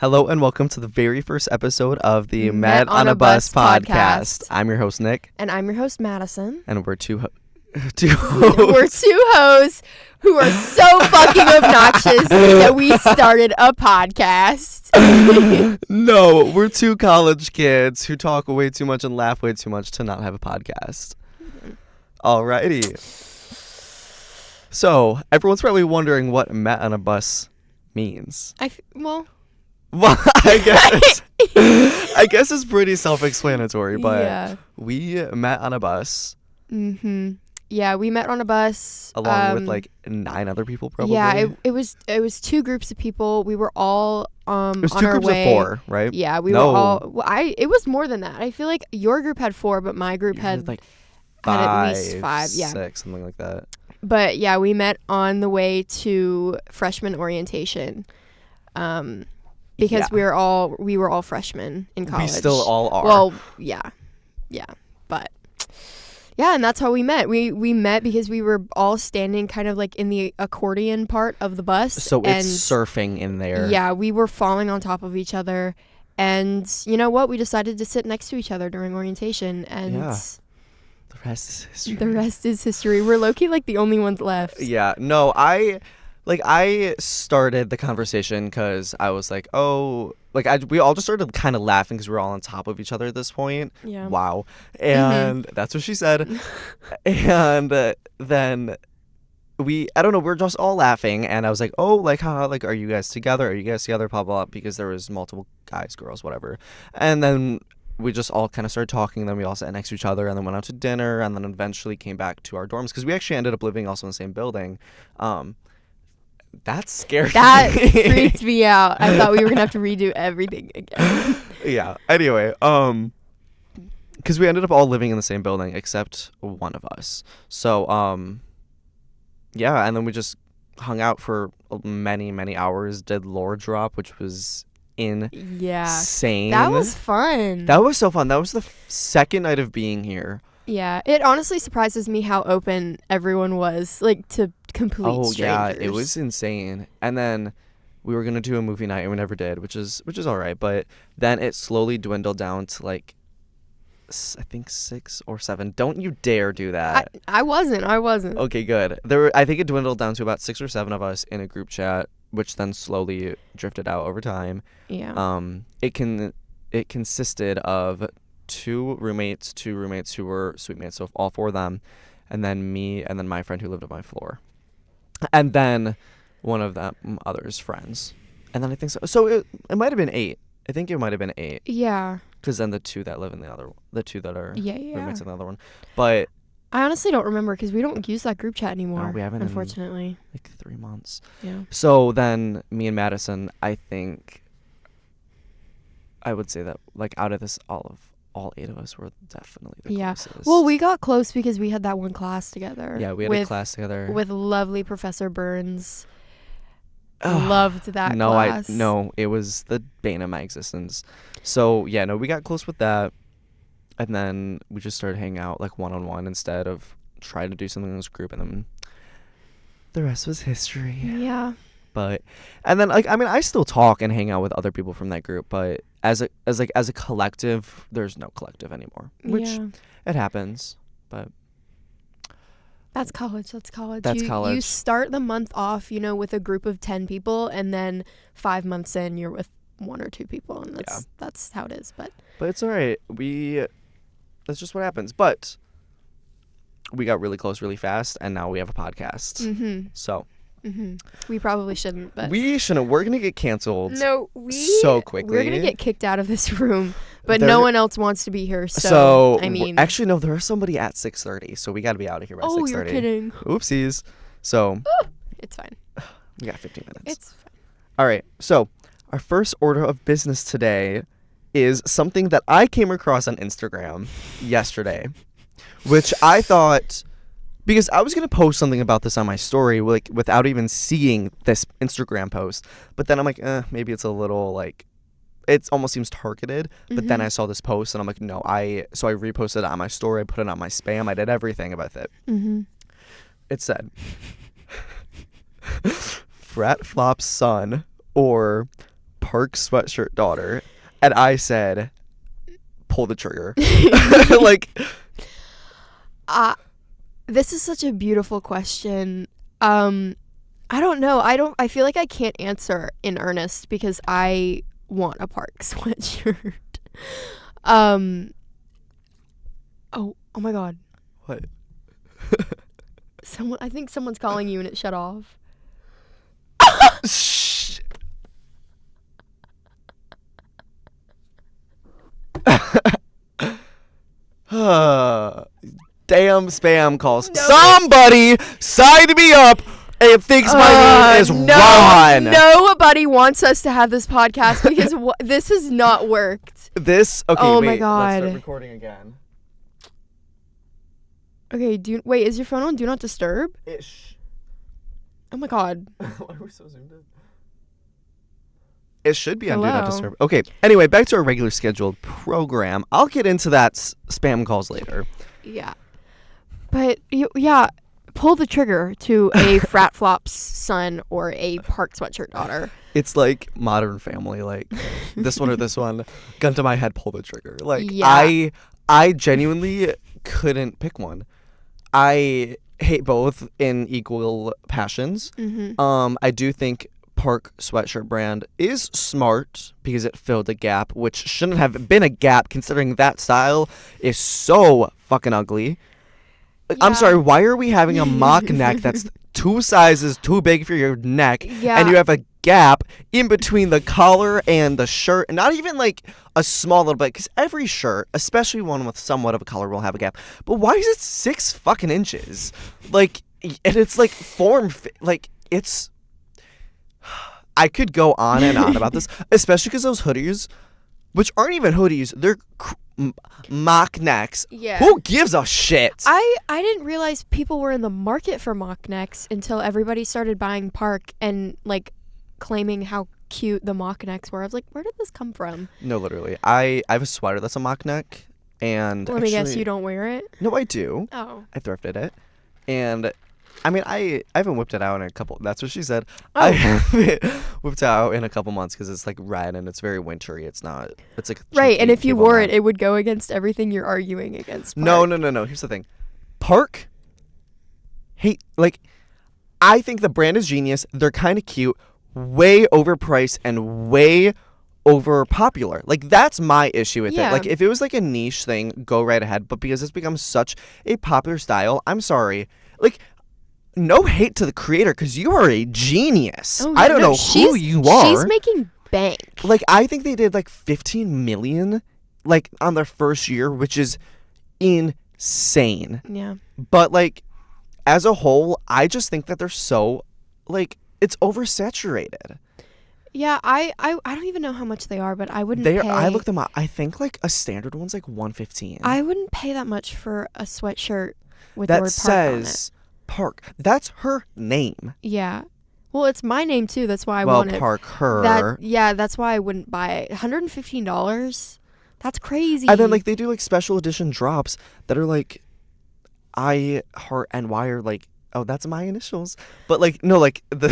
Hello and welcome to the very first episode of the Met on a Bus podcast. I'm your host, Nick. And I'm your host, Madison. And we're two hosts. We're two hosts who are so fucking obnoxious that we started a podcast. No, we're two college kids who talk way too much and laugh way too much to not have a podcast. Alrighty. So, everyone's probably wondering what Met on a Bus means. Well, I guess it's pretty self-explanatory, but yeah. We met on a bus. Mm-hmm. Yeah, we met on a bus. Along with like 9 other people, probably. Yeah, it was 2 groups of people. We were all it was on 2 our groups way. of 4, right? Yeah, we were all. Well, it was more than that. I feel like your group had 4, but my group had like 5, had at least 5. Yeah, 6, something like that. But yeah, we met on the way to freshman orientation. Because we were all freshmen in college. We still all are. Well, yeah, but yeah, and that's how we met. We met because we were all standing kind of like in the accordion part of the bus. So it's surfing in there. Yeah, we were falling on top of each other, and you know what? We decided to sit next to each other during orientation, and the rest is history. The rest is history. We're low-key like the only ones left. Yeah, no, I started the conversation because I was like, we all just started kind of laughing because we were all on top of each other at this point. Yeah. Wow. And that's what she said. And then we're just all laughing. And I was like, oh, like, how, like, are you guys together? Blah, blah, blah, because there was multiple guys, girls, whatever. And then we just all kind of started talking. Then we all sat next to each other and then went out to dinner and then eventually came back to our dorms because we actually ended up living also in the same building. That scared me. That freaked me out. I thought we were gonna have to redo everything again. Yeah. Anyway, because we ended up all living in the same building except one of us. So, yeah, and then we just hung out for many, many hours. Did lore drop, which was insane. That was fun. That was so fun. That was the second night of being here. Yeah, it honestly surprises me how open everyone was, like, to complete strangers. Yeah, it was insane. And then we were gonna do a movie night and we never did, which is all right. But then it slowly dwindled down to like I think 6 or 7. Don't you dare do that. I wasn't. Okay, good. I think it dwindled down to about 6 or 7 of us in a group chat, which then slowly drifted out over time. Yeah. It consisted of 2 roommates who were suite mates, so all 4 of them, and then me, and then my friend who lived on my floor, and then one of them others' friends, and then I think so it might have been 8. I think it might have been 8. Yeah. Because then the 2 that live in the 2 that are roommates in the other one, but I honestly don't remember because we don't use that group chat anymore. No, we haven't, unfortunately. in like 3 months. Yeah. So then me and Madison, I think I would say that like out of this all 8 of us were definitely the closest. Well, we got close because we had that one class together. Yeah, we had a class together. With lovely Professor Burns. Loved that class. No, it was the bane of my existence. So, yeah, no, we got close with that. And then we just started hanging out like one-on-one instead of trying to do something in this group. And then the rest was history. Yeah. And then like, I mean, I still talk and hang out with other people from that group, but as a collective, there's no collective anymore, which it happens, but that's college. College. You start the month off, with a group of 10 people, and then 5 months in, you're with 1 or 2 people, and that's how it is. But it's all right. That's just what happens. But we got really close really fast, and now we have a podcast. Mm-hmm. So. Mm-hmm. We probably shouldn't, but we shouldn't. We're gonna get canceled. No, so quickly. We're gonna get kicked out of this room, but no one else wants to be here. So I mean, actually, no. There's somebody at 6:30, so we got to be out of here by 6:30. Oh, you're kidding? Oopsies. So it's fine. We got 15 minutes. It's fine. All right. So our first order of business today is something that I came across on Instagram yesterday, which I thought. Because I was going to post something about this on my story, like, without even seeing this Instagram post. But then I'm like, maybe it's a little, like, it almost seems targeted. Mm-hmm. But then I saw this post, and I'm like, no, so I reposted it on my story. I put it on my spam. I did everything about it. Mm-hmm. It said, Frat Flop's son, or Parke sweatshirt daughter, and I said, pull the trigger. Like, this is such a beautiful question. I don't know. I feel like I can't answer in earnest because I want a Parke sweatshirt. Oh my God. what? I think someone's calling you and it shut off. Shh. Damn spam calls. No. Somebody sign me up and thinks my name is Ron. Nobody wants us to have this podcast because this has not worked. This, okay, Oh wait, my God. let's start recording again. Okay, wait, is your phone on Do Not Disturb? Ish. Oh my God. Why are we so zoomed in? It should be on Do Not Hello? Disturb. Okay, anyway, back to our regular scheduled program. I'll get into that spam calls later. Yeah. But, yeah, pull the trigger to a frat flop's son or a Parke sweatshirt daughter. It's like Modern Family, like this one or this one. Gun to my head, pull the trigger. Like, Yeah. I genuinely couldn't pick one. I hate both in equal passions. Mm-hmm. I do think Parke sweatshirt brand is smart because it filled a gap, which shouldn't have been a gap considering that style is so fucking ugly. I'm Yeah. sorry, why are we having a mock neck that's 2 sizes too big for your neck, Yeah. and you have a gap in between the collar and the shirt, and not even like a small little bit, because every shirt, especially one with somewhat of a collar, will have a gap. But why is it 6 fucking inches? Like, and it's like like it's. I could go on and on about this, especially because those hoodies, which aren't even hoodies, they're mock necks. Yeah. Who gives a shit? I didn't realize people were in the market for mock necks until everybody started buying Parke and like claiming how cute the mock necks were. I was like, where did this come from? No, literally. I have a sweater that's a mock neck, and Let me guess, you don't wear it? No, I do. Oh. I thrifted it, and I mean, I haven't whipped it out in a couple. That's what she said. Oh. I haven't whipped it out in a couple months because it's like red and it's very wintry. It's not. It's like Right, cheeky and if you people wore not- it, it would go against everything you're arguing against. No. Parke. Here's the thing. Parke. I think the brand is genius. They're kind of cute, way overpriced and way over popular. Like, that's my issue with it. Yeah. Like, if it was like a niche thing, go right ahead. But because it's become such a popular style, I'm sorry. Like, no hate to the creator because you are a genius. Oh, I don't know who she's- you are. She's making bank. Like, I think they did like 15 million like on their first year, which is insane. Yeah. But like, as a whole, I just think that they're so like, it's oversaturated. Yeah, I don't even know how much they are, but I wouldn't They pay. I looked them up. I think like a standard one's like 115. I wouldn't pay that much for a sweatshirt with the that word Parke on it. says Parke. That's her name. Yeah. Well, it's my name too. That's why I Well, want it. Parke her. That's why I wouldn't buy it. $115. That's crazy. And then like they do like special edition drops that are like I heart NY or like, oh, that's my initials. But like no, like the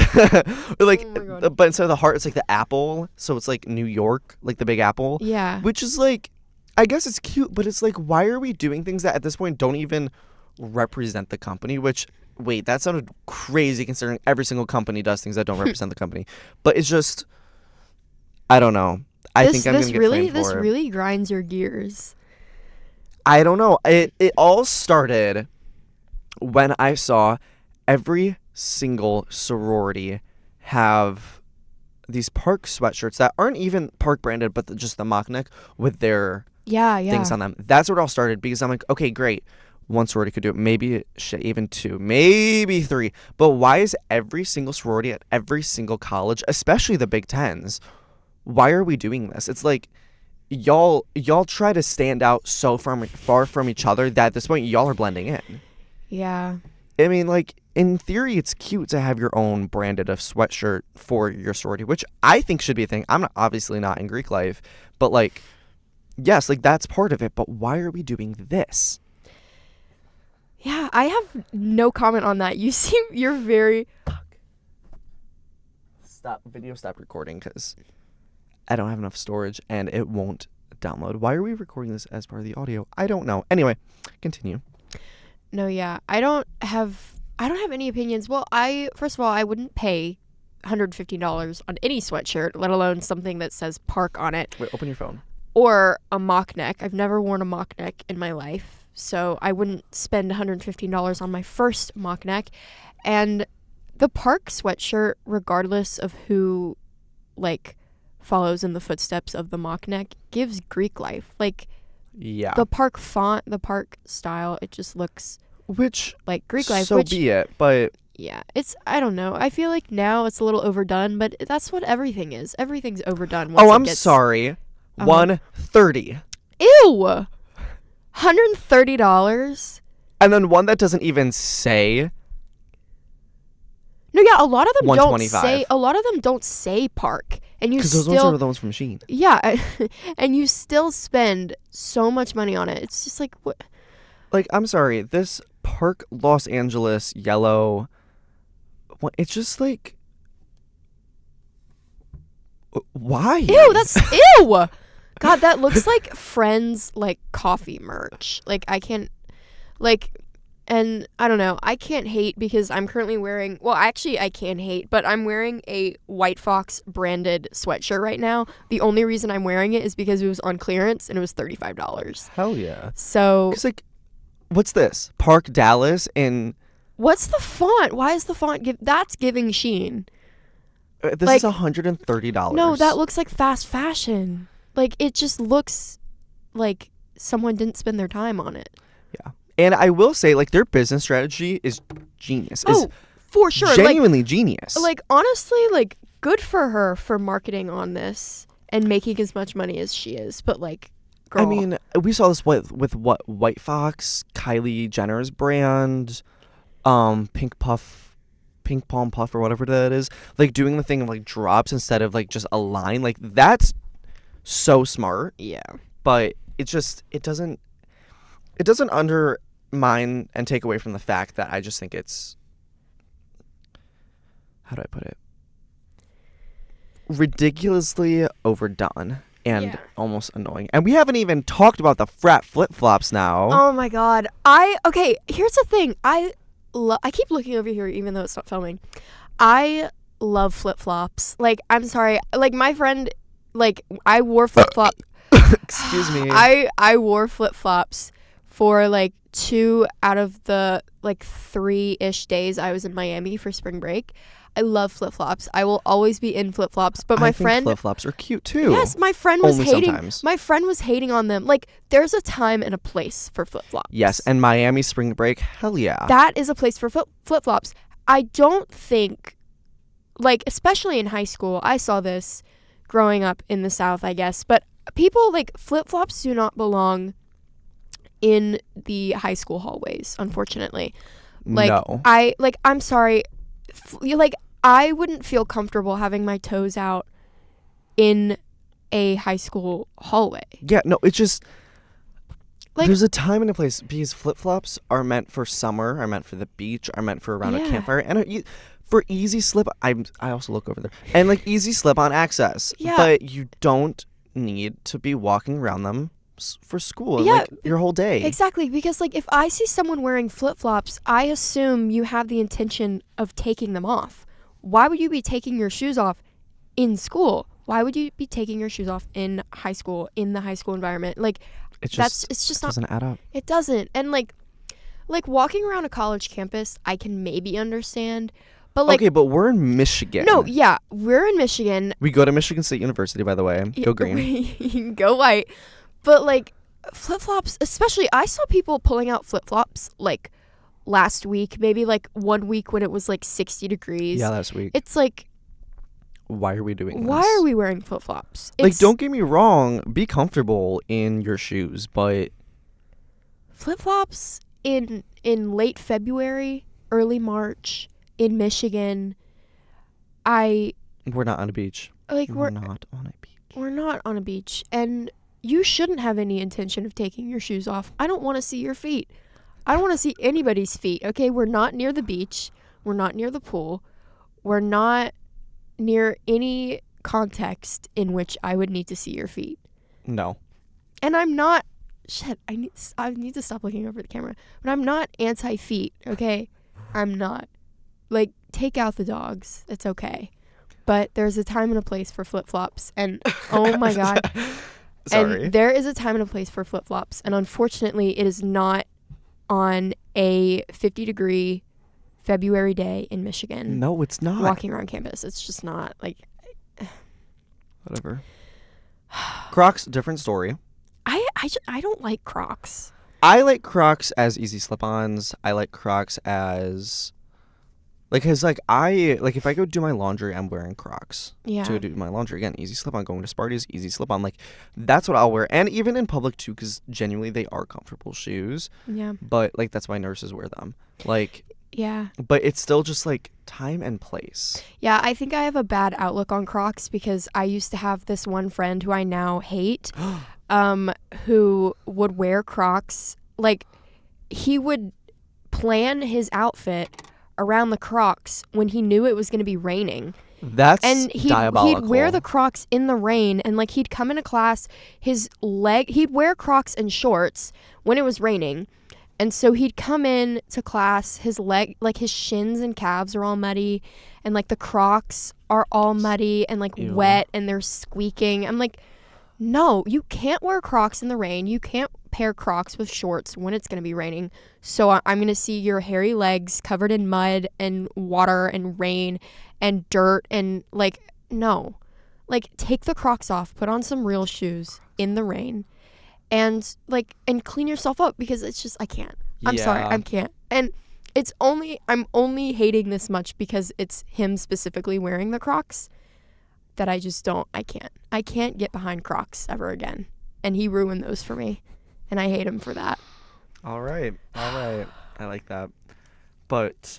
like Oh my God. but instead of the heart it's like the apple. So it's like New York, like the big apple. Yeah. Which is like, I guess it's cute, but it's like, why are we doing things that at this point don't even represent the company? Which, wait, that sounded crazy considering every single company does things that don't represent the company. But it's just, I don't know. I think I'm gonna get framed this for it. really grinds your gears. I don't know. It all started when I saw every single sorority have these Parke sweatshirts that aren't even Parke branded, but just the mock neck with their Yeah. things on them. That's where it all started because I'm like, okay, great. One sorority could do it. Maybe shit, even 2, maybe 3. But why is every single sorority at every single college, especially the Big Tens, why are we doing this? It's like y'all try to stand out so far from each other that at this point y'all are blending in. Yeah. I mean, like, in theory, it's cute to have your own branded of sweatshirt for your sorority, which I think should be a thing. I'm obviously not in Greek life, but like, yes, like that's part of it. But why are we doing this? Yeah, I have no comment on that. You're very Stop recording because I don't have enough storage and it won't download. Why are we recording this as part of the audio? I don't know. Anyway, continue. No, yeah. I don't have any opinions. Well, first of all, I wouldn't pay $150 on any sweatshirt, let alone something that says Parke on it. Wait, open your phone. Or a mock neck. I've never worn a mock neck in my life, so I wouldn't spend $115 on my first mock neck. And the Parke sweatshirt, regardless of who, like, follows in the footsteps of the mock neck, gives Greek life. Like, yeah, the Parke font, the Parke style, it just looks which like Greek life. So be it, but yeah, I don't know. I feel like now it's a little overdone, but that's what everything is. Everything's overdone. Once I'm sorry. $130. Ew. $130. And then one that doesn't even say. No, yeah, a lot of them don't $125. say. A lot of them don't say Parke, and you Because still. those ones are the ones from Shein. Yeah, and you still spend so much money on it. It's just like what? Like, I'm sorry, this Parke Los Angeles yellow. It's just like. Why? Ew, that's ew. God, that looks like Friends like coffee merch. Like I can't, like. And I don't know, I can't hate because I'm currently wearing, well, actually I can hate, but I'm wearing a White Fox branded sweatshirt right now. The only reason I'm wearing it is because it was on clearance and it was $35. Hell yeah. So. Because, like, what's this? Parke Dallas in. What's the font? Why is the font that's giving Shein? This like, is $130. No, that looks like fast fashion. Like, it just looks like someone didn't spend their time on it. Yeah. And I will say, like, their business strategy is genius. Oh, for sure. Genuinely genius. Like, honestly, like, good for her for marketing on this and making as much money as she is. But, like, girl. I mean, we saw this with what? White Fox, Kylie Jenner's brand, Pink Palm Puff or whatever that is. Like, doing the thing of, like, drops instead of, like, just a line. Like, that's so smart. Yeah. But it doesn't undermine and take away from the fact that I just think it's, how do I put it, ridiculously overdone and almost annoying. And we haven't even talked about the frat flip-flops now. Oh my god. Okay, here's the thing. I keep looking over here even though it's not filming. I love flip-flops. Like, I'm sorry. Like, my friend, like, I wore flip-flop. Excuse me. I wore flip-flops for like 2 out of the like 3-ish days I was in Miami for spring break. I love flip-flops. I will always be in flip-flops. But my friend, flip-flops are cute too. Yes, my friend was Only hating. sometimes. My friend was hating on them. Like, there's a time and a place for flip-flops. Yes, and Miami spring break, hell yeah. That is a place for flip-flops. I don't think, like, especially in high school, I saw this growing up in the South, I guess. But people, like, flip-flops do not belong in the high school hallways, unfortunately. Like, no. I'm sorry. Like, I wouldn't feel comfortable having my toes out in a high school hallway. Yeah, no, it's just, like, there's a time and a place, because flip-flops are meant for summer, are meant for the beach, are meant for around a campfire, and for easy slip, I also look over there, and like easy slip-on access. Yeah. But you don't need to be walking around them for school, Yeah, like your whole day. Exactly, because like if I see someone wearing flip-flops, I assume you have the intention of taking them off. Why would you be taking your shoes off in school? Why would you be taking your shoes off in high school, in the high school environment? Like, it's just not, doesn't add up. It doesn't. And like walking around a college campus, I can maybe understand. But like, okay, but we're in Michigan. No, yeah, we're in Michigan. We go to Michigan State University, by the way. Go green. Go white. But like, flip-flops, especially, I saw people pulling out flip-flops like last week, maybe like 1 week when it was like 60 degrees. Yeah, last week. It's like, why are we doing this? Why are we wearing flip-flops? Like, don't get me wrong, be comfortable in your shoes, but flip-flops in late February, early March in Michigan, we're not on a beach. Like, we're not on a beach. We're not on a beach, and you shouldn't have any intention of taking your shoes off. I don't want to see your feet. I don't want to see anybody's feet, okay? We're not near the beach. We're not near the pool. We're not near any context in which I would need to see your feet. No. And I'm not. Shit, I need to stop looking over the camera. But I'm not anti-feet, okay? I'm not. Like, take out the dogs. It's okay. But there's a time and a place for flip-flops. And, oh my God. Sorry. And there is a time and a place for flip-flops. And unfortunately, it is not on a 50-degree February day in Michigan. No, it's not. Walking around campus. It's just not. Like, whatever. Crocs, different story. I don't like Crocs. I like Crocs as easy slip-ons. I like Crocs as... Like, cause like if I go do my laundry, I'm wearing Crocs. Yeah. To go do my laundry again, easy slip on. Going to Sparty's, easy slip on. Like, that's what I'll wear, and even in public too, because genuinely they are comfortable shoes. Yeah. But like that's why nurses wear them. Like. Yeah. But it's still just like time and place. Yeah, I think I have a bad outlook on Crocs because I used to have this one friend who I now hate, who would wear Crocs. Like, he would plan his outfit around the Crocs when he knew it was going to be raining. That's He'd diabolical. wear the Crocs in the rain, and like he'd come into class, he'd wear Crocs and shorts when it was raining. And so he'd come in to class, his shins and calves are all muddy, and like the Crocs are all muddy and like Ew. wet, and they're squeaking. I'm like, no, you can't wear Crocs in the rain. You can't pair Crocs with shorts when it's going to be raining. So I'm going to see your hairy legs covered in mud and water and rain and dirt and like, no. Like, take the Crocs off, put on some real shoes in the rain. And clean yourself up, because it's just, I can't. I'm sorry, I can't. And I'm only hating this much because it's him specifically wearing the Crocs that I can't get behind Crocs ever again. And he ruined those for me. And I hate him for that. All right. I like that. But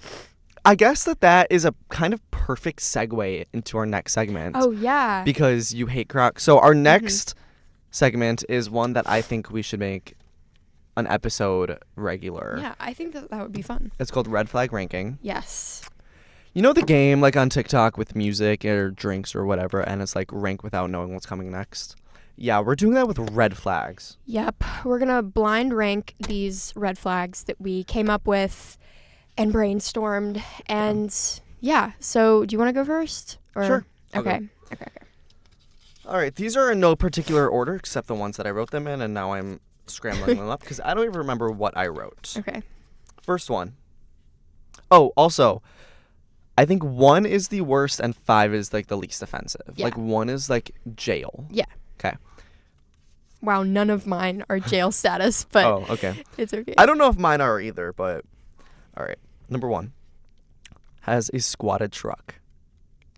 I guess that is a kind of perfect segue into our next segment. Oh, yeah. Because you hate Crocs. So our next segment is one that I think we should make an episode regular. Yeah, I think that would be fun. It's called Red Flag Ranking. Yes. You know the game like on TikTok with music or drinks or whatever, and it's like rank without knowing what's coming next? Yeah, we're doing that with red flags. Yep. We're going to blind rank these red flags that we came up with and brainstormed. And yeah, so do you want to go first? Or? Sure. Okay. All right, these are in no particular order except the ones that I wrote them in, and now I'm scrambling them up because I don't even remember what I wrote. Okay. First one. Oh, also, I think 1 is the worst and 5 is like the least offensive. Yeah. Like 1 is like jail. Yeah. Okay. Wow, none of mine are jail status, but Oh, okay. it's okay. I don't know if mine are either, but all right. Number 1 has a squatted truck,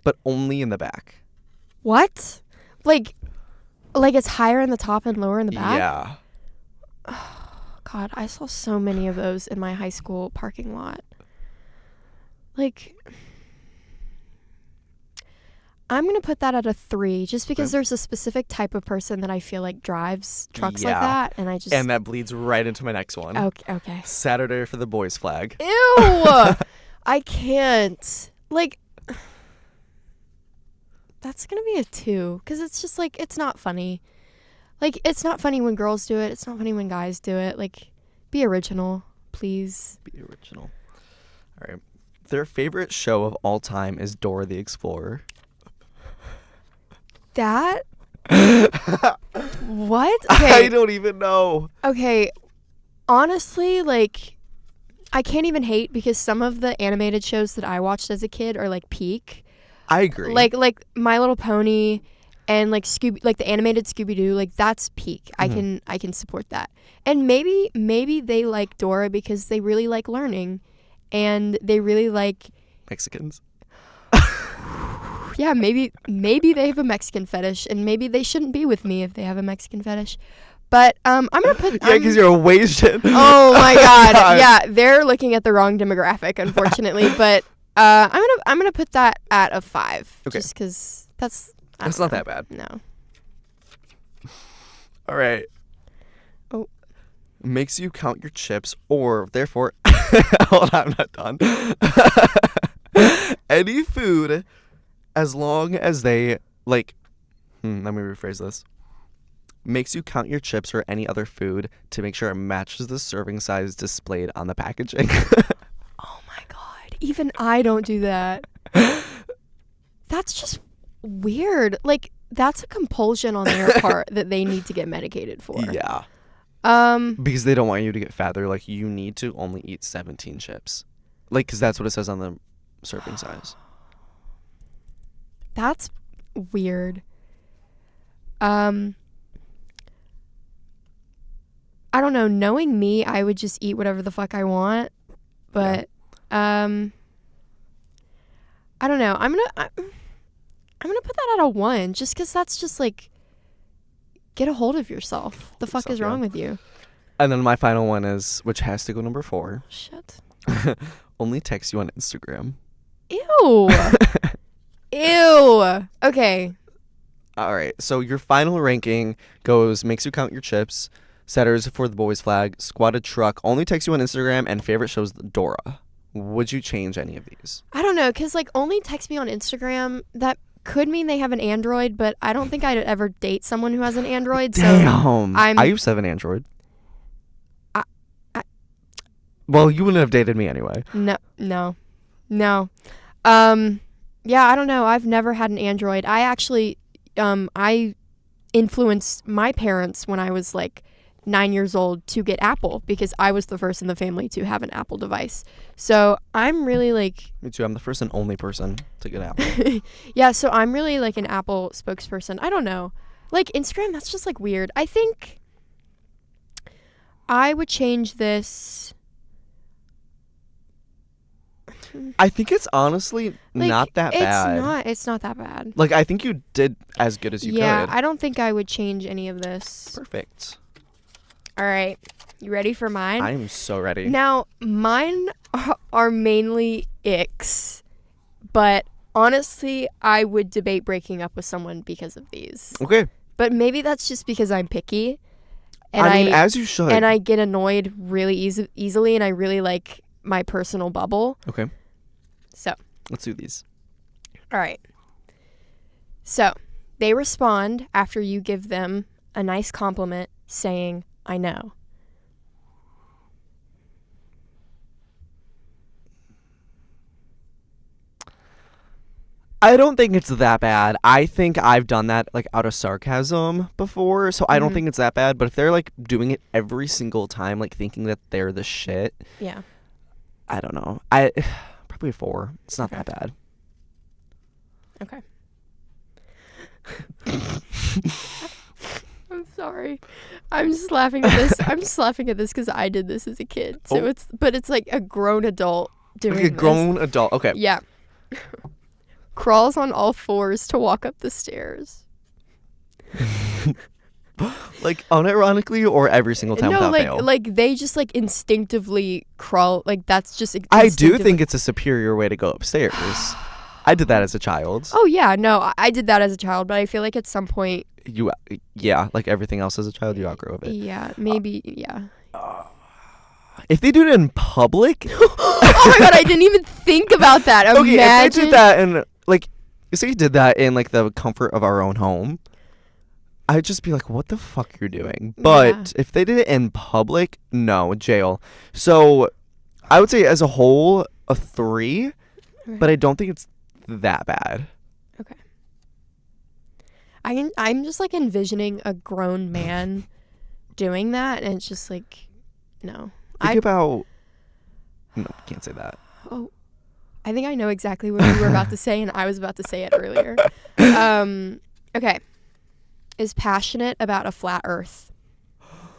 but only in the back. What? Like it's higher in the top and lower in the back? Yeah. God, I saw so many of those in my high school parking lot. Like, I'm going to put that at a 3 just because there's a specific type of person that I feel like drives trucks like that, and I just... And that bleeds right into my next one. Okay. Saturday for the boys flag. Ew! I can't. Like, that's going to be a 2 because it's just like, it's not funny. Like, it's not funny when girls do it. It's not funny when guys do it. Like, be original, please. Be original. All right. Their favorite show of all time is Dora the Explorer. That? What? Okay. I don't even know. Okay. Honestly, like, I can't even hate because some of the animated shows that I watched as a kid are like peak. I agree. Like My Little Pony and like the animated Scooby-Doo, like that's peak. Mm-hmm. I can support that. And maybe they like Dora because they really like learning and they really like Mexicans. Yeah, maybe they have a Mexican fetish and maybe they shouldn't be with me if they have a Mexican fetish. But I'm gonna put because you're a Asian. Oh my God. Yeah, they're looking at the wrong demographic, unfortunately. But I'm gonna put that at a 5. Okay. Just because that's not that bad. No. All right. Oh. Makes you count your chips, or therefore, hold on, I'm not done. Any food, as long as they like, let me rephrase this. Makes you count your chips or any other food to make sure it matches the serving size displayed on the packaging. Oh my god. Even I don't do that. That's just weird. Like, that's a compulsion on their part that they need to get medicated for. Yeah. Because they don't want you to get fat. They're like, you need to only eat 17 chips. Like, because that's what it says on the serving size. That's weird. I don't know. Knowing me, I would just eat whatever the fuck I want. But, I don't know. I'm gonna put that at a 1, just because that's just like, get a hold of yourself. The fuck is wrong with you? And then my final one is, which has to go number 4. Shit. Only text you on Instagram. Ew. Ew. Okay. All right. So your final ranking goes makes you count your chips, setters for the boys flag, squatted truck, only text you on Instagram, and favorite shows Dora. Would you change any of these? I don't know, because like only text me on Instagram, that could mean they have an Android, but I don't think I'd ever date someone who has an Android. So Damn. I used to have an Android. Well, you wouldn't have dated me anyway. No. Yeah, I don't know. I've never had an Android. I actually, I influenced my parents when I was like 9 years old to get Apple, because I was the first in the family to have an Apple device. So I'm really like... Me too. I'm the first and only person to get Apple. Yeah, so I'm really like an Apple spokesperson. I don't know. Like Instagram, that's just like weird. I think I would change this... I think it's honestly like, not that bad. It's not that bad. Like, I think you did as good as you could. Yeah, I don't think I would change any of this. Perfect. All right. You ready for mine? I am so ready. Now, mine are mainly icks, but honestly, I would debate breaking up with someone because of these. Okay. But maybe that's just because I'm picky. And I mean, as you should. And I get annoyed really easily, and I really like my personal bubble. Okay. So. Let's do these. All right. So, they respond after you give them a nice compliment saying, I know. I don't think it's that bad. I think I've done that like out of sarcasm before, so I don't think it's that bad. But if they're like doing it every single time, like thinking that they're the shit, yeah, I don't know. Probably a 4. It's not that bad. Okay. I'm sorry. I'm just laughing at this. I'm just laughing at this because I did this as a kid. So it's like a grown adult doing like a grown adult. Okay. Yeah. Crawls on all 4s to walk up the stairs. Like unironically, or every single time without fail? No, like they just like instinctively crawl. Like that's just. I do think it's a superior way to go upstairs. I did that as a child. Oh yeah, no, I did that as a child, but I feel like at some point. Like everything else as a child, you outgrow it. Yeah, maybe, yeah. If they do it in public... Oh my god, I didn't even think about that. Imagine. Okay, if they did that in, like, say you did that in, like, the comfort of our own home, I'd just be like, what the fuck you're doing? But if they did it in public, no, jail. So, I would say as a whole, a 3, but I don't think it's that bad. Okay. I'm just like envisioning a grown man doing that, and it's just like, no. Think about... No, can't say that. Oh, I think I know exactly what you were about to say, and I was about to say it earlier. Okay. Is passionate about a flat earth.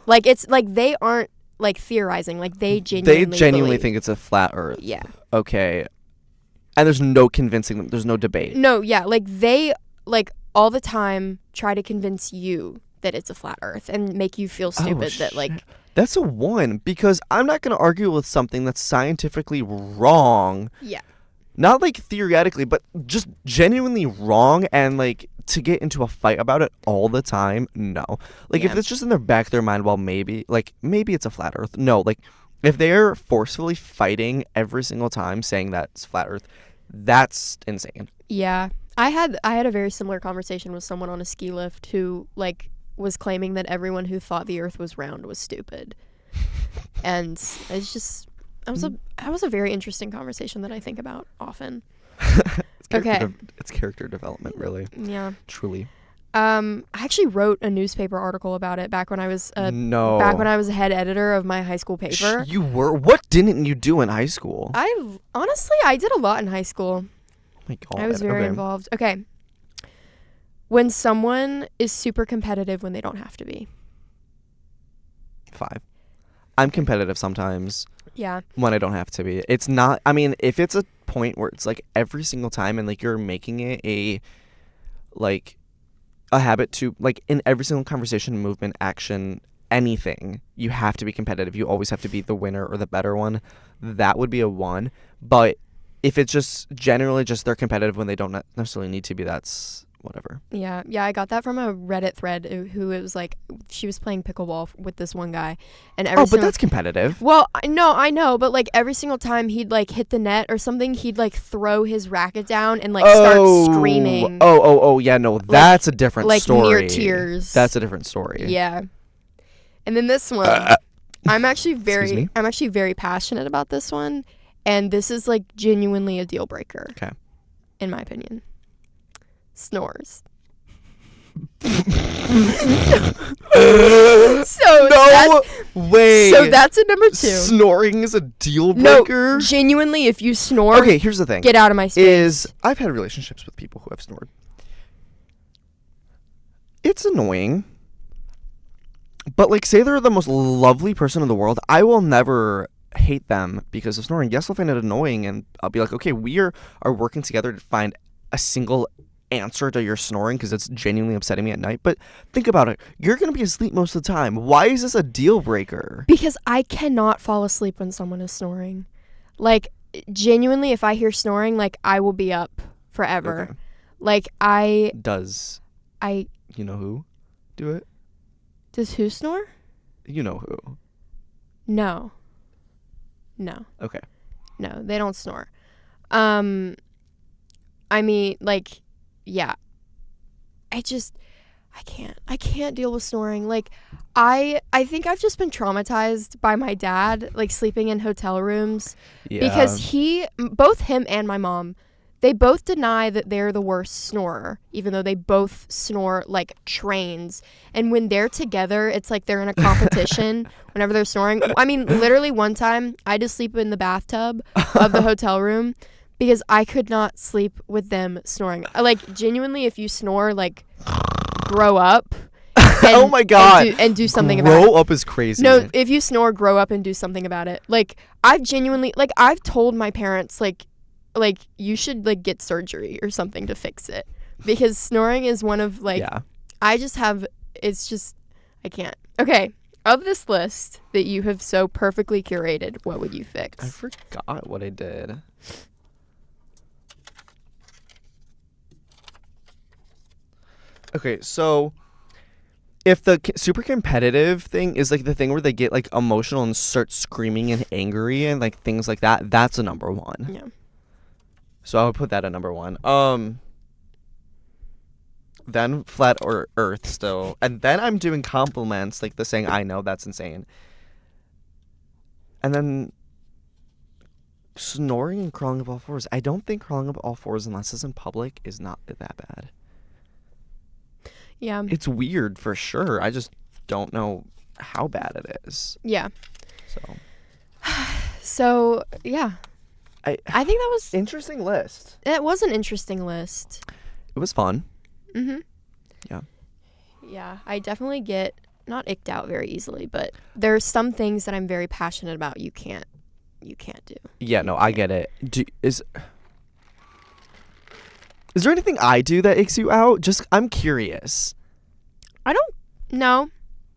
Like, it's like they aren't like theorizing, like they genuinely think it's a flat earth. Yeah. Okay. And there's no convincing them. There's no debate. No, yeah, like they like all the time try to convince you that it's a flat earth and make you feel stupid that like that's a 1, because I'm not going to argue with something that's scientifically wrong. Yeah. Not like theoretically, but just genuinely wrong, and like to get into a fight about it all the time. No. Like if it's just in their back of their mind, well, maybe it's a flat earth. No, like if they're forcefully fighting every single time saying that it's flat earth, that's insane. Yeah. I had a very similar conversation with someone on a ski lift who like was claiming that everyone who thought the earth was round was stupid. And it's just that was a very interesting conversation that I think about often. It's character development, really. Yeah. Truly. I actually wrote a newspaper article about it back when I was a head editor of my high school paper. You were? What didn't you do in high school? I did a lot in high school. Oh my God. I was very involved. Okay. When someone is super competitive when they don't have to be. 5. I'm competitive sometimes. Yeah. When I don't have to be. It's not, I mean, if it's a point where it's like every single time and like you're making it a habit to, like, in every single conversation, movement, action, anything, you have to be competitive. You always have to be the winner or the better one. That would be a 1. But if it's just generally just they're competitive when they don't necessarily need to be, that's whatever. Yeah, I got that from a Reddit thread who it was like she was playing pickleball with this one guy, and but that's competitive. Well, I know, but like every single time he'd like hit the net or something, he'd like throw his racket down and like start screaming. Yeah, no, that's a different story. Near tears. That's a different story. Yeah, and then this one, I'm actually very passionate about this one, and this is like genuinely a deal breaker. Okay, in my opinion. Snores. Way. So that's a number 2. Snoring is a deal breaker? No, genuinely, if you snore, okay, here's the thing. Get out of my space. I've had relationships with people who have snored. It's annoying. But like, say they're the most lovely person in the world, I will never hate them because of snoring. Yes, I'll find it annoying, and I'll be like, okay, we are working together to find a single answer to your snoring because it's genuinely upsetting me at night. But think about it. You're going to be asleep most of the time. Why is this a deal breaker? Because I cannot fall asleep when someone is snoring. Like, genuinely, if I hear snoring, like, I will be up forever. Okay. Like, You know who do it? Does who snore? You know who. No. Okay. No, they don't snore. I mean, like, yeah. I can't deal with snoring. Like, I think I've just been traumatized by my dad, like, sleeping in hotel rooms. Yeah. Because both him and my mom, they both deny that they're the worst snorer, even though they both snore like trains. And when they're together, it's like they're in a competition whenever they're snoring. I mean, literally one time, I had to sleep in the bathtub of the hotel room because I could not sleep with them snoring. Like, genuinely, if you snore, like, grow up. And, oh my God. And do something about it. Grow up is crazy. No, if you snore, grow up and do something about it. Like, I've told my parents, like you should, like, get surgery or something to fix it. Because snoring is one of, like, yeah. I can't. Okay, of this list that you have so perfectly curated, what would you fix? I forgot what I did. Okay, so if the super competitive thing is like the thing where they get like emotional and start screaming and angry and like things like that, that's a number 1. Yeah. So I would put that at number 1. Then flat or earth still. And then I'm doing compliments, like the saying, I know, that's insane. And then snoring and crawling up all fours. I don't think crawling up all fours unless it's in public is not that bad. Yeah. It's weird for sure. I just don't know how bad it is. Yeah. So yeah. I think that was interesting list. It was an interesting list. It was fun. Mhm. Yeah. Yeah, I definitely get not icked out very easily, but there's some things that I'm very passionate about you can't do. Yeah, no, I get it. Is there anything I do that icks you out? Just, I'm curious. I don't know.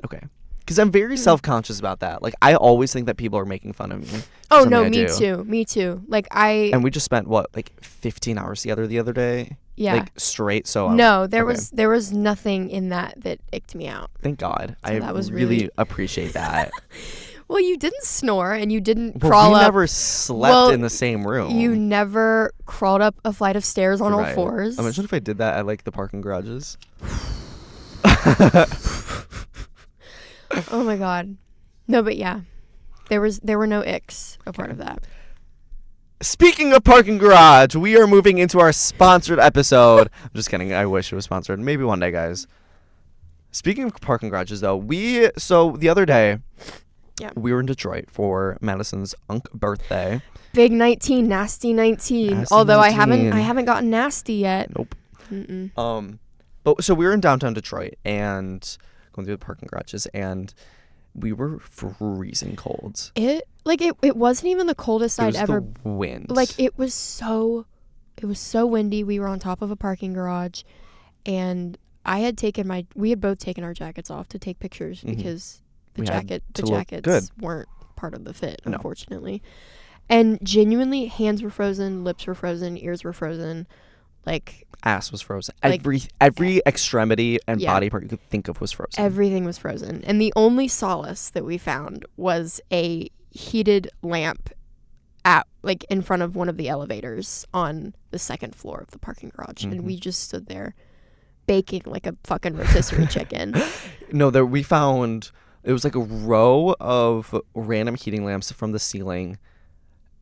Okay. Because I'm very self-conscious about that. Like, I always think that people are making fun of me. Oh, no, me too. Like, And we just spent, 15 hours together the other day? Yeah. Like, straight, so... No, there was nothing in that icked me out. Thank God. So I that was really appreciate that. Well, you didn't snore and you didn't Well, crawl we up. never slept in the same room. You never crawled up a flight of stairs on all Right. fours. Imagine if I did that at like the parking garages. Oh my god. No, but yeah. There were no icks a part of that. Speaking of parking garage, we are moving into our sponsored episode. I'm just kidding. I wish it was sponsored. Maybe one day, guys. Speaking of parking garages, though, so the other day, we were in Detroit for Madison's birthday. Big 19, nasty 19. Nasty Although 19. I haven't gotten nasty yet. Nope. Mm-mm. But so we were in downtown Detroit and going through the parking garages, and we were freezing cold. It wasn't even the coldest I'd ever. The wind. Like it was so windy. We were on top of a parking garage, and we had both taken our jackets off to take pictures because the jackets weren't part of the fit, unfortunately. And genuinely, hands were frozen, lips were frozen, ears were frozen, like ass was frozen. Like, every extremity and body part you could think of was frozen. Everything was frozen. And the only solace that we found was a heated lamp in front of one of the elevators on the second floor of the parking garage. And we just stood there baking like a fucking rotisserie chicken. No, we found it was like a row of random heating lamps from the ceiling.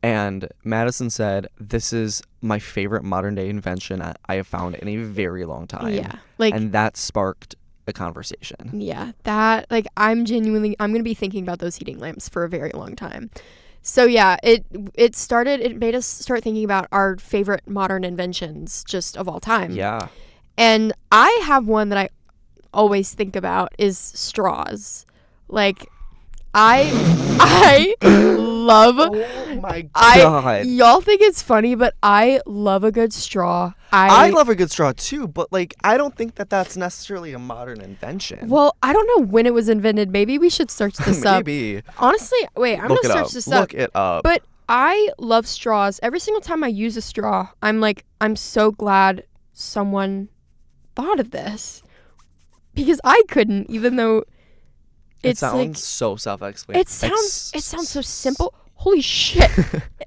And Madison said, "This is my favorite modern day invention I have found in a very long time." Yeah. And that sparked a conversation. Yeah. I'm going to be thinking about those heating lamps for a very long time. So yeah, it made us start thinking about our favorite modern inventions just of all time. Yeah. And I have one that I always think about is straws. Like I love. Oh my god! Y'all think it's funny, but I love a good straw. I love a good straw too, but like I don't think that that's necessarily a modern invention. Well, I don't know when it was invented. Maybe we should search this up. Maybe. Honestly, wait. I'm gonna search this up. Look it up. But I love straws. Every single time I use a straw, I'm so glad someone thought of this because I couldn't, even though. It sounds so self-explanatory. It sounds so simple. Holy shit.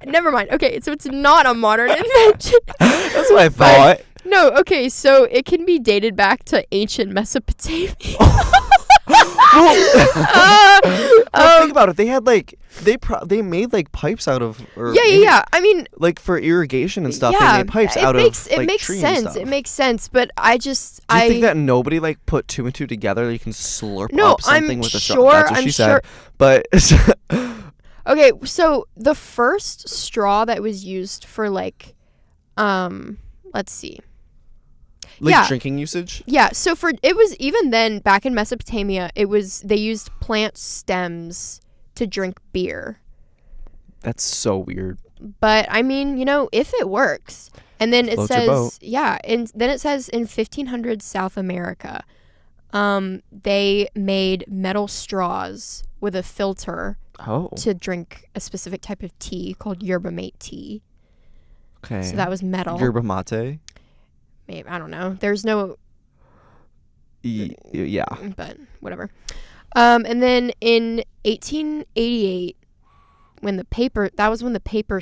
Never mind. Okay, so it's not a modern invention. That's what I thought. No, okay, so it can be dated back to ancient Mesopotamia. Think about it. They had they made like pipes out of yeah. I mean, like for irrigation and stuff. Yeah, they made pipes out of it makes tree sense. and stuff. It makes sense, but I just Do you think that nobody like put two and two together? You can slurp up something with a straw. That's what she said. But okay, so the first straw that was used for let's see. Drinking usage? Yeah, so it was even then back in Mesopotamia, they used plant stems to drink beer. That's so weird. But I mean, if it works. And then it says and then it says in 1500 South America, they made metal straws with a filter to drink a specific type of tea called yerba mate tea. Okay. So that was metal. Yerba mate? Maybe, I don't know. There's no... Yeah. But whatever. And then in 1888, when the paper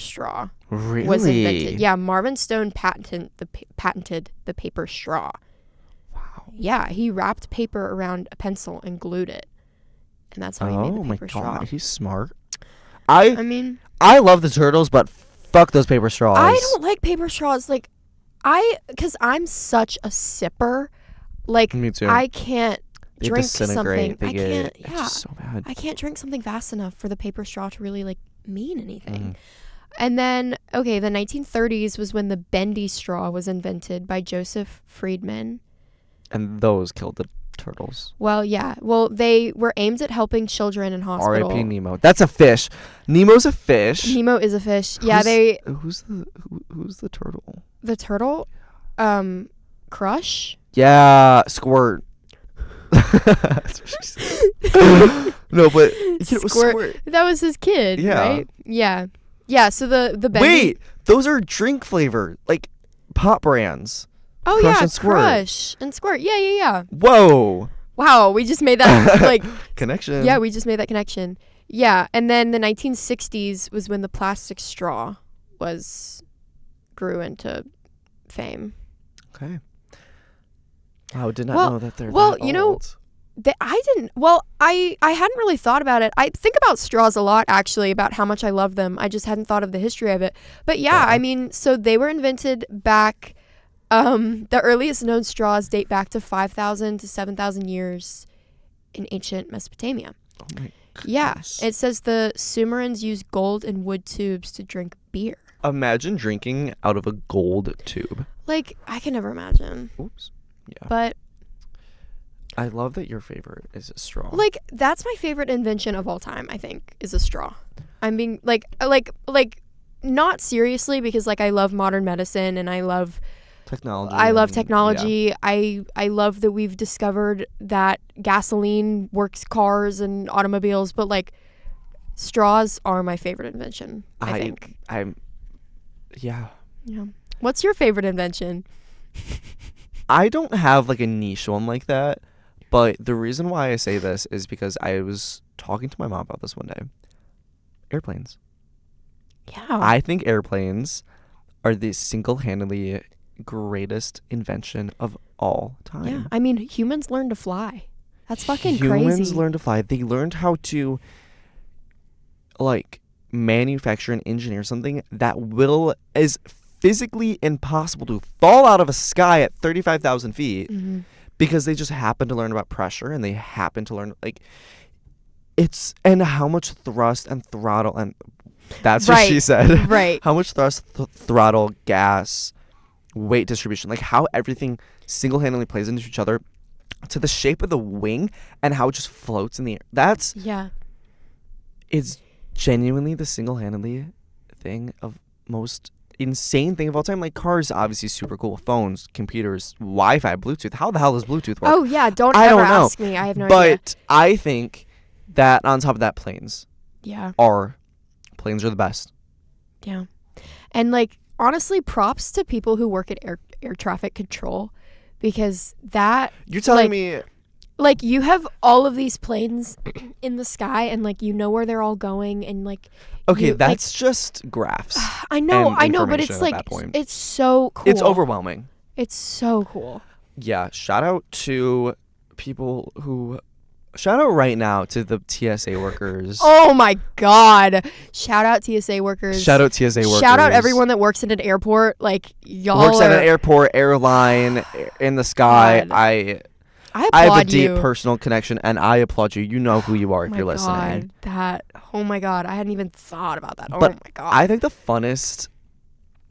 straw was invented. Yeah, Marvin Stone patented the paper straw. Wow. Yeah, he wrapped paper around a pencil and glued it. And that's how he made the paper straw. Oh my god, he's smart. I mean... I love the turtles, but fuck those paper straws. I don't like paper straws. Because I'm such a sipper. Me too. I can't drink something. I can't. Yeah, it's just so bad. I can't drink something fast enough for the paper straw to really mean anything. And then, the 1930s was when the bendy straw was invented by Joseph Friedman. And those killed the turtles. Well, yeah. Well, they were aimed at helping children in hospital. R.I.P. Nemo. That's a fish. Nemo's a fish. Nemo is a fish. Who's the turtle? The turtle? Crush? Yeah, Squirt. That's what she said. No, but it was Squirt. That was his kid, right? Yeah. Yeah, so the bendy... Wait, those are drink flavor, like pop brands. Oh, Crush yeah, and Squirt. Crush and Squirt. Yeah. Whoa. Wow, we just made that, connection. Yeah, we just made that connection. Yeah, and then the 1960s was when the plastic straw grew into fame. Okay. Wow, did not Well- know that they're well, that you know, old. I hadn't really thought about it. I think about straws a lot, actually, about how much I love them. I just hadn't thought of the history of it. But yeah, Yeah. I mean, so they were invented back, the earliest known straws date back to 5,000 to 7,000 years in ancient Mesopotamia. Oh my Yeah, goodness. it says the Sumerians used gold and wood tubes to drink beer. Imagine drinking out of a gold tube. Like, I can never imagine. Oops. Yeah. But, I love that your favorite is a straw. like, that's my favorite invention of all time, I think, is a straw. I'm being, like, not seriously, because, like, I love modern medicine and I love technology. technology. I love that we've discovered that gasoline works cars and automobiles, but, like, straws are my favorite invention, I think. Yeah. Yeah. What's your favorite invention? I don't have like a niche one like that, but the reason why I say this is because I was talking to my mom about this one day. Airplanes. Yeah. I think airplanes are the single-handedly greatest invention of all time. Yeah. I mean, humans learn to fly. That's fucking Humans crazy. learned to fly. They learned how to like manufacture and engineer something that is physically impossible to fall out of a sky at 35,000 feet Mhm. because they just happen to learn about pressure and they happen to learn like it's and how much thrust and throttle and that's what she Right. said. Right. How much thrust, throttle, gas, weight distribution, like how everything single-handedly plays into each other to the shape of the wing and how it just floats in the air. Yeah. It's genuinely the single-handedly thing of most insane thing of all time. Like cars, obviously super cool. Phones, computers, Wi-Fi, Bluetooth. How the hell does Bluetooth work? Oh, yeah. Don't I ever don't know. ask me. I have no idea. But I think that on top of that, planes Yeah. are the best. Yeah. And, like, honestly, props to people who work at air traffic control, because that, You're telling like, me like, you have all of these planes in the sky and, like, you know where they're all going and, like, okay, you, that's just graphs. I know, and but information it's at like, that point. it's so cool. It's overwhelming. It's so cool. Yeah, shout out to people who shout out right now to the TSA workers. Oh my God. Shout out TSA workers. Shout out TSA workers. Shout out everyone that works at an airport. Like, y'all works at are, an airport, airline, in the sky. God. I I have a applaud deep you. personal connection, and I applaud you. You know who you are if Oh you're my listening. God, oh my God, I hadn't even thought about that. But oh my God. I think the funnest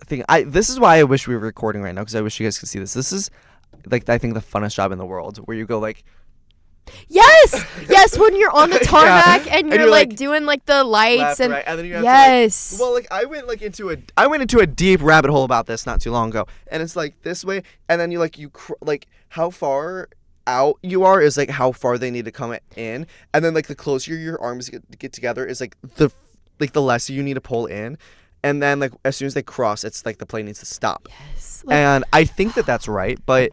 thing. This is why I wish we were recording right now, because I wish you guys could see this. This is like I think the funnest job in the world, where you go like. Yes, when you're on the tarmac and you're like, like, doing like the lights left, and right, and then you have yes. to, like, well, like I went into a deep rabbit hole about this not too long ago, and it's like this way, and then like how far out you are is like how far they need to come in, and then like the closer your arms get together is like the less you need to pull in, and then like as soon as they cross, it's like the plane needs to stop. Yes, like, And I think that that's right, but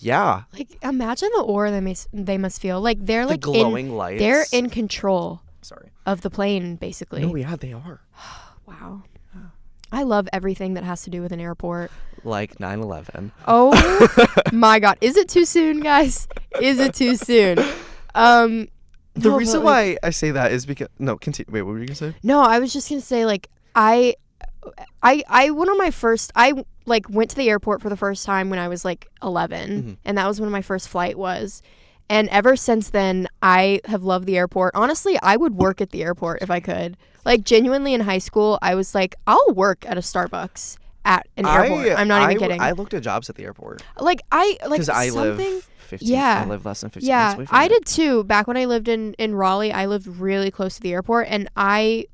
yeah, like imagine the aura they must feel. Like they're the like glowing lights. they're in control Sorry. of the plane, basically. No, yeah, they are. Wow. I love everything that has to do with an airport. Like 9/11. Oh my God. Is it too soon, guys? Is it too soon? The No, reason but, like, why I say that is because continue. Wait, what were you gonna say? No, I was just gonna say, like, I went on my first. I like went to the airport for the first time when I was like 11, Mm-hmm. and that was when my first flight was. And ever since then, I have loved the airport. Honestly, I would work at the airport if I could. Like, genuinely, in high school, I was like, I'll work at a Starbucks at an airport. I'm not even kidding. I looked at jobs at the airport Like because I something. live 15. Yeah. I live less than 15 Yeah, minutes away from I it. did too. Back when I lived in Raleigh, I lived really close to the airport, and I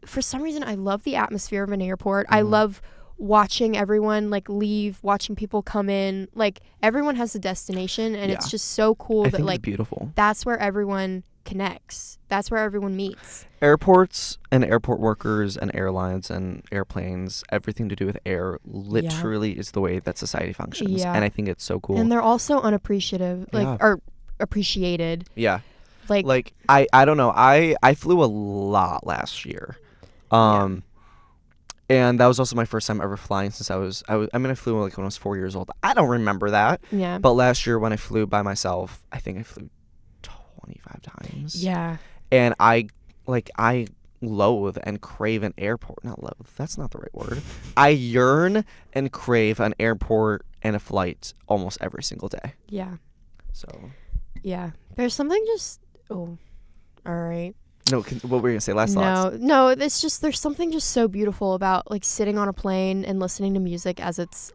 for some reason I love the atmosphere of an airport. I love watching everyone like leave, watching people come in. Like everyone has a destination, and it's Yeah. just so cool I that think like it's beautiful. that's where everyone connects. That's where everyone meets. Airports and airport workers and airlines and airplanes, everything to do with air, literally is the way that society functions. Yeah. And I think it's so cool. And they're also unappreciative, like Yeah. or appreciated. Yeah. Like I don't know. I flew a lot last year. And that was also my first time ever flying since I flew like when I was 4 years old. I don't remember that. yeah. But last year when I flew by myself, I think I flew 25 times. Yeah. And I loathe and crave an airport. Not loathe. That's not the right word. I yearn and crave an airport and a flight almost every single day. Yeah. So. Yeah. There's something just. Oh. All right. No, what were you gonna say? Last thoughts. No. It's just there's something just so beautiful about like sitting on a plane and listening to music as it's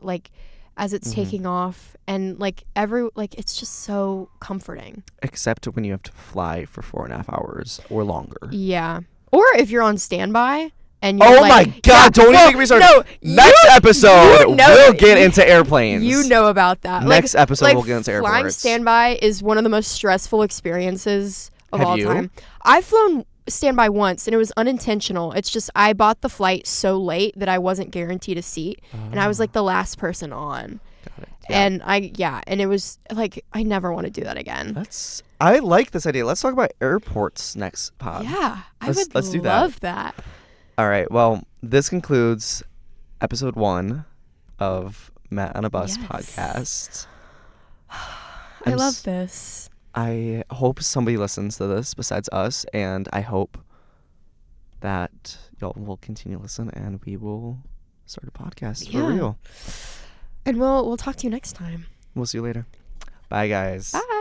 taking off, and like it's just so comforting. Except when you have to fly for 4.5 hours or longer. Yeah. Or if you're on standby and oh my God! Don't even get me started. No, next episode we'll get into airplanes. You know about that. Next episode we'll get into airports. Flying standby is one of the most stressful experiences of all you? time. I've flown standby once and it was unintentional. It's just I bought the flight so late that I wasn't guaranteed a seat, and I was like the last person on. Got it. Yeah. And it was like I never want to do that again. I like this idea. Let's talk about airports next pod. Yeah, let's do that. love that. All right. Well, this concludes episode 1 of Matt on a Bus podcast. I love this. I hope somebody listens to this besides us, and I hope that y'all will continue to listen, and we will start a podcast for real. And we'll talk to you next time. We'll see you later. Bye, guys. Bye.